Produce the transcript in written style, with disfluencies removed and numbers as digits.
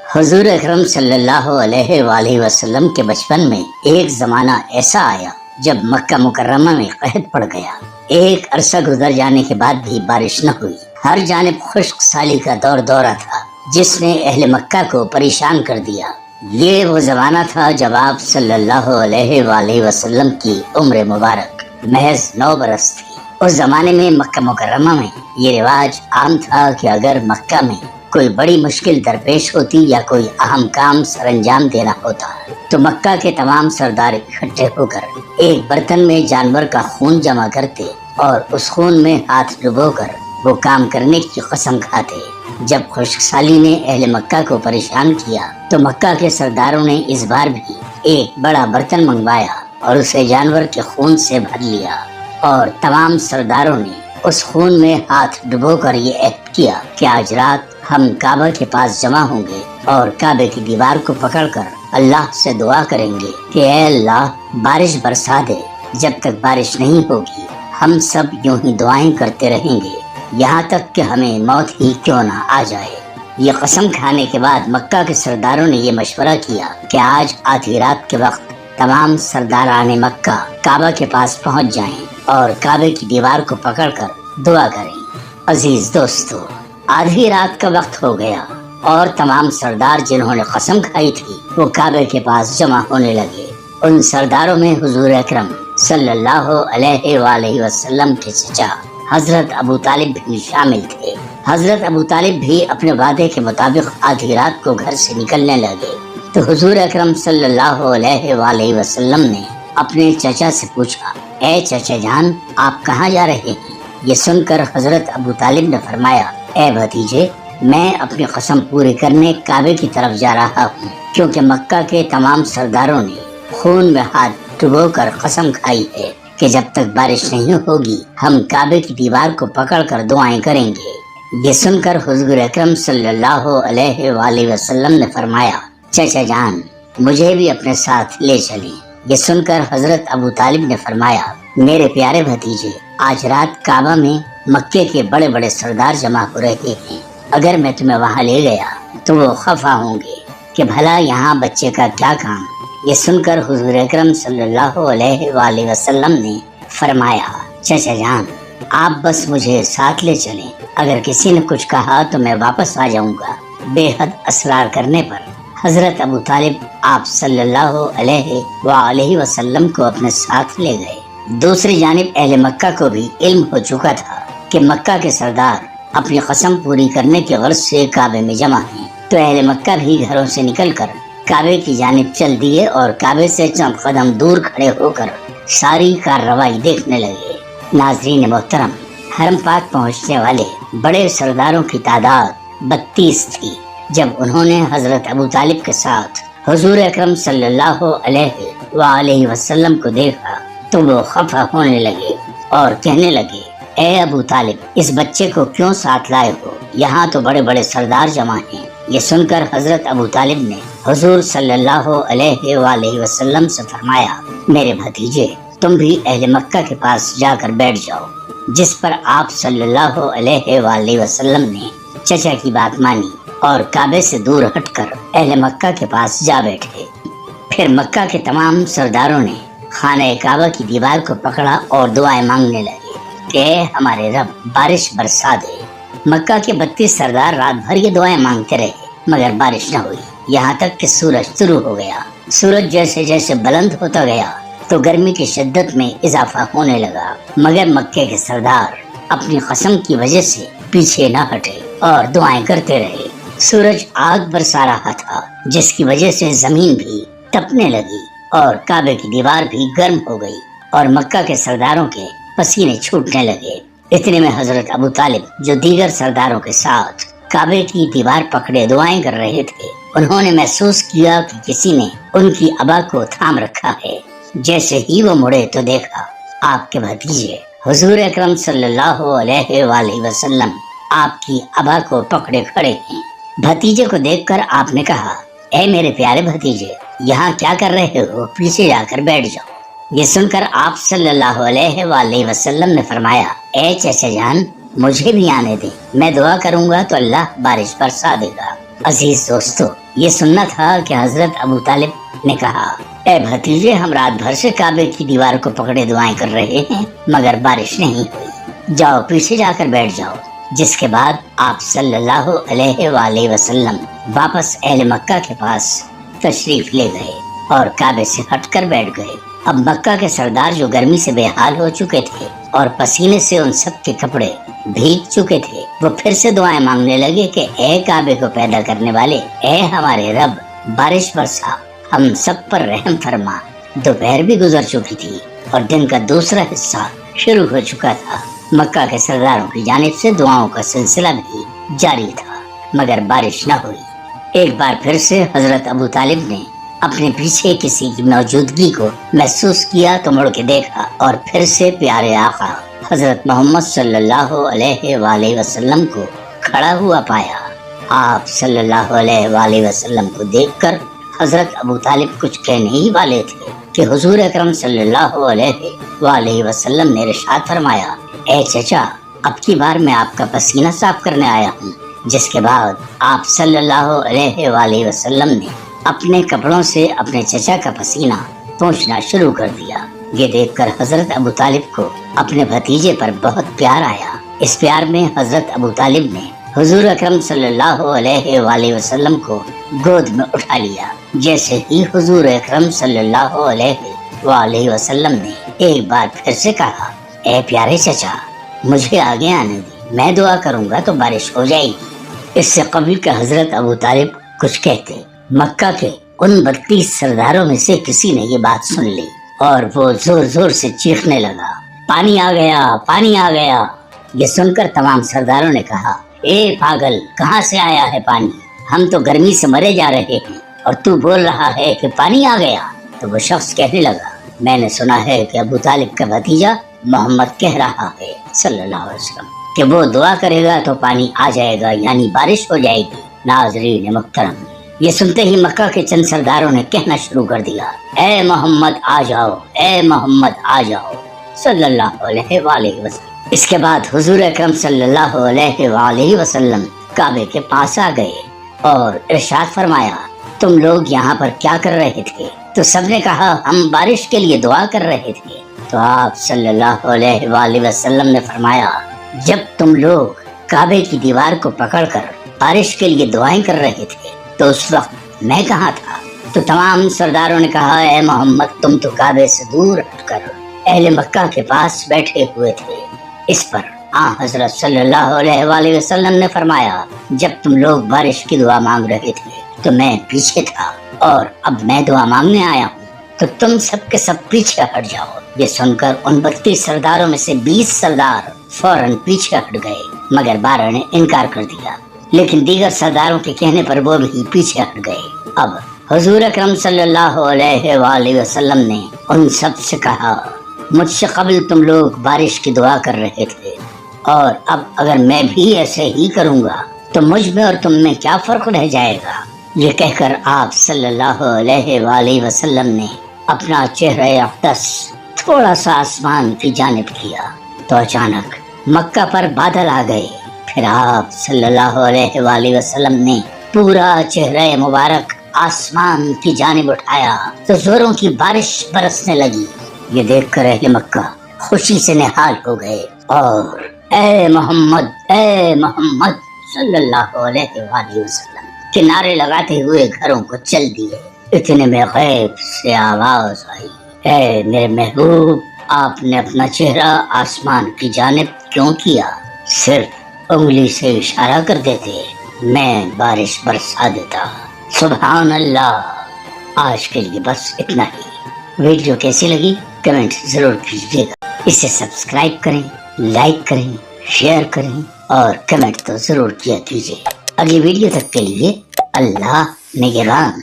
حضور اکرم صلی اللہ علیہ وآلہ وسلم کے بچپن میں ایک زمانہ ایسا آیا جب مکہ مکرمہ میں قحط پڑ گیا۔ ایک عرصہ گزر جانے کے بعد بھی بارش نہ ہوئی۔ ہر جانب خشک سالی کا دورہ تھا جس نے اہل مکہ کو پریشان کر دیا۔ یہ وہ زمانہ تھا جب آپ صلی اللہ علیہ وآلہ وسلم کی عمر مبارک محض 9 برس تھی۔ اس زمانے میں مکہ مکرمہ میں یہ رواج عام تھا کہ اگر مکہ میں کوئی بڑی مشکل درپیش ہوتی یا کوئی اہم کام سر انجام دینا ہوتا تو مکہ کے تمام سردار اکٹھے ہو کر ایک برتن میں جانور کا خون جمع کرتے اور اس خون میں ہاتھ ڈبو کر وہ کام کرنے کی قسم کھاتے۔ جب خشک سالی نے اہل مکہ کو پریشان کیا تو مکہ کے سرداروں نے اس بار بھی ایک بڑا برتن منگوایا اور اسے جانور کے خون سے بھر لیا، اور تمام سرداروں نے اس خون میں ہاتھ ڈبو کر یہ عہد کیا کہ آج رات ہم کعبہ کے پاس جمع ہوں گے اور کعبے کی دیوار کو پکڑ کر اللہ سے دعا کریں گے کہ اے اللہ بارش برسا دے۔ جب تک بارش نہیں ہوگی ہم سب یوں ہی دعائیں کرتے رہیں گے یہاں تک کہ ہمیں موت ہی کیوں نہ آ جائے۔ یہ قسم کھانے کے بعد مکہ کے سرداروں نے یہ مشورہ کیا کہ آج آدھی رات کے وقت تمام سرداران مکہ کعبہ کے پاس پہنچ جائیں اور کعبے کی دیوار کو پکڑ کر دعا کریں۔ عزیز دوستو، آدھی رات کا وقت ہو گیا اور تمام سردار جنہوں نے قسم کھائی تھی وہ کعبے کے پاس جمع ہونے لگے۔ ان سرداروں میں حضور اکرم صلی اللہ علیہ وآلہ وسلم کے چچا حضرت ابو طالب بھی شامل تھے۔ حضرت ابو طالب بھی اپنے وعدے کے مطابق آدھی رات کو گھر سے نکلنے لگے تو حضور اکرم صلی اللہ علیہ وآلہ وسلم نے اپنے چچا سے پوچھا، اے چچا جان، آپ کہاں جا رہے ہیں؟ یہ سن کر حضرت ابو طالب نے فرمایا، اے بھتیجے، میں اپنی قسم پوری کرنے کعبے کی طرف جا رہا ہوں، کیونکہ مکہ کے تمام سرداروں نے خون میں ہاتھ ڈبو کر قسم کھائی ہے کہ جب تک بارش نہیں ہوگی ہم کعبے کی دیوار کو پکڑ کر دعائیں کریں گے۔ یہ سن کر حضور اکرم صلی اللہ علیہ وآلہ وسلم نے فرمایا، چچا جان، مجھے بھی اپنے ساتھ لے چلیں۔ یہ سن کر حضرت ابو طالب نے فرمایا، میرے پیارے بھتیجے، آج رات کعبہ میں مکے کے بڑے بڑے سردار جمع ہو رہے ہیں، اگر میں تمہیں وہاں لے گیا تو وہ خفا ہوں گے کہ بھلا یہاں بچے کا کیا کام۔ یہ سن کر حضور اکرم صلی اللہ علیہ وآلہ وسلم نے فرمایا، چچا جان، آپ بس مجھے ساتھ لے چلیں، اگر کسی نے کچھ کہا تو میں واپس آ جاؤں گا۔ بے حد اصرار کرنے پر حضرت ابو طالب آپ صلی اللہ علیہ وآلہ وسلم کو اپنے ساتھ لے گئے۔ دوسری جانب اہل مکہ کو بھی علم ہو چکا تھا کہ مکہ کے سردار اپنی قسم پوری کرنے کے غرض سے کعبے میں جمع ہیں، تو اہل مکہ بھی گھروں سے نکل کر کعبے کی جانب چل دیے اور کعبے سے چند قدم دور کھڑے ہو کر ساری کارروائی دیکھنے لگے۔ ناظرین محترم، حرم پاک پہنچنے والے بڑے سرداروں کی تعداد 32 تھی۔ جب انہوں نے حضرت ابو طالب کے ساتھ حضور اکرم صلی اللہ علیہ وآلہ وسلم کو دیکھا تو وہ خفا ہونے لگے اور کہنے لگے، اے ابو طالب، اس بچے کو کیوں ساتھ لائے ہو؟ یہاں تو بڑے بڑے سردار جمع ہیں۔ یہ سن کر حضرت ابو طالب نے حضور صلی اللہ علیہ وآلہ وسلم سے فرمایا، میرے بھتیجے، تم بھی اہل مکہ کے پاس جا کر بیٹھ جاؤ۔ جس پر آپ صلی اللہ علیہ وآلہ وسلم نے چچا کی بات مانی اور کعبے سے دور ہٹ کر اہل مکہ کے پاس جا بیٹھے۔ پھر مکہ کے تمام سرداروں نے خانہ کعبہ کی دیوار کو پکڑا اور دعائیں مانگنے لگے کہ اے ہمارے رب، بارش برسا دے۔ مکہ کے 32 سردار رات بھر یہ دعائیں مانگتے رہے مگر بارش نہ ہوئی، یہاں تک کہ سورج شروع ہو گیا۔ سورج جیسے جیسے بلند ہوتا گیا تو گرمی کی شدت میں اضافہ ہونے لگا، مگر مکے کے سردار اپنی قسم کی وجہ سے پیچھے نہ ہٹے اور دعائیں کرتے رہے۔ سورج آگ برسا رہا تھا جس کی وجہ سے زمین بھی تپنے لگی اور کعبے کی دیوار بھی گرم ہو گئی اور مکہ کے سرداروں کے پسینے چھوٹنے لگے۔ اتنے میں حضرت ابو طالب جو دیگر سرداروں کے ساتھ کعبے کی دیوار پکڑے دعائیں کر رہے تھے، انہوں نے محسوس کیا کہ کسی نے ان کی ابا کو تھام رکھا ہے۔ جیسے ہی وہ مڑے تو دیکھا آپ کے بھتیجے حضور اکرم صلی اللہ علیہ وآلہ وسلم آپ کی ابا کو پکڑے کھڑے ہیں۔ بھتیجے کو دیکھ کر آپ نے کہا، اے میرے پیارے بھتیجے، یہاں کیا کر رہے ہو؟ پیچھے جا کر بیٹھ جاؤ۔ یہ سن کر آپ صلی اللہ علیہ وآلہ وسلم نے فرمایا، اے چچا جان، مجھے بھی آنے دیں، میں دعا کروں گا تو اللہ بارش برسا دے گا۔ عزیز دوستو، یہ سننا تھا کہ حضرت ابو طالب نے کہا، اے بھتیجے، ہم رات بھر سے کعبے کی دیوار کو پکڑے دعائیں کر رہے ہیں مگر بارش نہیں ہوئی، جاؤ پیچھے جا کر بیٹھ جاؤ۔ جس کے بعد آپ صلی اللہ علیہ وآلہ وسلم واپس اہل مکہ کے پاس تشریف لے گئے اور کعبے سے ہٹ کر بیٹھ گئے۔ اب مکہ کے سردار جو گرمی سے بے حال ہو چکے تھے اور پسینے سے ان سب کے کپڑے بھیگ چکے تھے، وہ پھر سے دعائیں مانگنے لگے کہ اے کعبے کو پیدا کرنے والے، اے ہمارے رب، بارش برسا، ہم سب پر رحم فرما۔ دوپہر بھی گزر چکی تھی اور دن کا دوسرا حصہ شروع ہو چکا تھا۔ مکہ کے سرداروں کی جانب سے دعاؤں کا سلسلہ بھی جاری تھا مگر بارش نہ ہوئی۔ ایک بار پھر سے حضرت ابو طالب نے اپنے پیچھے کسی کی موجودگی کو محسوس کیا تو مڑ کے دیکھا اور پھر سے پیارے آقا حضرت محمد صلی اللہ علیہ وآلہ وسلم کو کھڑا ہوا پایا۔ آپ صلی اللہ علیہ وآلہ وسلم کو دیکھ کر حضرت ابو طالب کچھ کہنے ہی والے تھے کہ حضور اکرم صلی اللہ علیہ وآلہ وسلم نے ارشاد فرمایا، اے چچا، اب کی بار میں آپ کا پسینہ صاف کرنے آیا ہوں۔ جس کے بعد آپ صلی اللہ علیہ وآلہ وسلم نے اپنے کپڑوں سے اپنے چچا کا پسینہ پوچھنا شروع کر دیا۔ یہ دیکھ کر حضرت ابو طالب کو اپنے بھتیجے پر بہت پیار آیا۔ اس پیار میں حضرت ابو طالب نے حضور اکرم صلی اللہ علیہ وآلہ وسلم کو گود میں اٹھا لیا۔ جیسے ہی حضور اکرم صلی اللہ علیہ وآلہ وسلم نے ایک بار پھر سے کہا، اے پیارے چچا، مجھے آگے آنے دی، میں دعا کروں گا تو بارش ہو جائے گی۔ اس سے قبل کہ حضرت ابو طالب کچھ کہتے، مکہ کے ان 32 سرداروں میں سے کسی نے یہ بات سن لی اور وہ زور زور سے چیخنے لگا، پانی آ گیا، پانی آ گیا۔ یہ سن کر تمام سرداروں نے کہا، اے پاگل، کہاں سے آیا ہے پانی؟ ہم تو گرمی سے مرے جا رہے ہیں اور تو بول رہا ہے کہ پانی آ گیا۔ تو وہ شخص کہنے لگا، میں نے سنا ہے کہ ابو طالب کا بھتیجا محمد کہہ رہا ہے صلی اللہ علیہ وسلم کہ وہ دعا کرے گا تو پانی آ جائے گا، یعنی بارش ہو جائے گی۔ ناظرین محترم، یہ سنتے ہی مکہ کے چند سرداروں نے کہنا شروع کر دیا، اے محمد آ جاؤ، اے محمد آ جاؤ صلی اللہ علیہ وآلہ وسلم۔ اس کے بعد حضور اکرم صلی اللہ علیہ وآلہ وسلم کعبے کے پاس آ گئے اور ارشاد فرمایا، تم لوگ یہاں پر کیا کر رہے تھے؟ تو سب نے کہا، ہم بارش کے لیے دعا کر رہے تھے۔ تو آپ صلی اللہ علیہ وآلہ وسلم نے فرمایا، جب تم لوگ کعبے کی دیوار کو پکڑ کر بارش کے لیے دعائیں کر رہے تھے تو اس وقت میں کہاں تھا؟ تو تمام سرداروں نے کہا، اے محمد، تم تو کعبے سے دور ہٹ کر اہل مکہ کے پاس بیٹھے ہوئے تھے۔ اس پر حضرت صلی اللہ علیہ وآلہ وسلم نے فرمایا، جب تم لوگ بارش کی دعا مانگ رہے تھے تو میں پیچھے تھا اور اب میں دعا مانگنے آیا ہوں تو تم سب کے سب پیچھے ہٹ جاؤ۔ یہ سن کر ان 32 سرداروں میں سے 20 سردار فوراً پیچھے ہٹ گئے مگر 12 نے انکار کر دیا، لیکن دیگر سرداروں کے کہنے پر وہ بھی پیچھے ہٹ گئے۔ اب حضور اکرم صلی اللہ علیہ وآلہ وسلم نے ان سب سے کہا، مجھ سے قبل تم لوگ بارش کی دعا کر رہے تھے اور اب اگر میں بھی ایسے ہی کروں گا تو مجھ میں اور تم میں کیا فرق رہ جائے گا؟ یہ کہہ کر آپ صلی اللہ علیہ وآلہ وسلم نے اپنا چہرہ اقدس تھوڑا سا آسمان کی جانب کیا تو اچانک مکہ پر بادل آ گئے۔ پھر آپ صلی اللہ علیہ وآلہ وسلم نے پورا چہرہ مبارک آسمان کی جانب اٹھایا تو زوروں کی بارش برسنے لگی۔ یہ دیکھ کر اہل مکہ خوشی سے نہال ہو گئے اور اے محمد، اے محمد صلی اللہ علیہ وآلہ وسلم کے نعرے لگاتے ہوئے گھروں کو چل دیے۔ اتنے میں غیب سے آواز آئی، اے میرے محبوب، آپ نے اپنا چہرہ آسمان کی جانب کیوں کیا؟ صرف انگلی سے اشارہ کر دیتے، میں بارش برسا دیتا۔ سبحان اللہ۔ آج کے لیے بس اتنا ہی۔ ویڈیو کیسی لگی کمنٹ ضرور کیجیے گا۔ اسے سبسکرائب کریں، لائک کریں، شیئر کریں اور کمنٹ تو ضرور کیا کیجیے۔ اگلی ویڈیو تک کے لیے اللہ نگہبان۔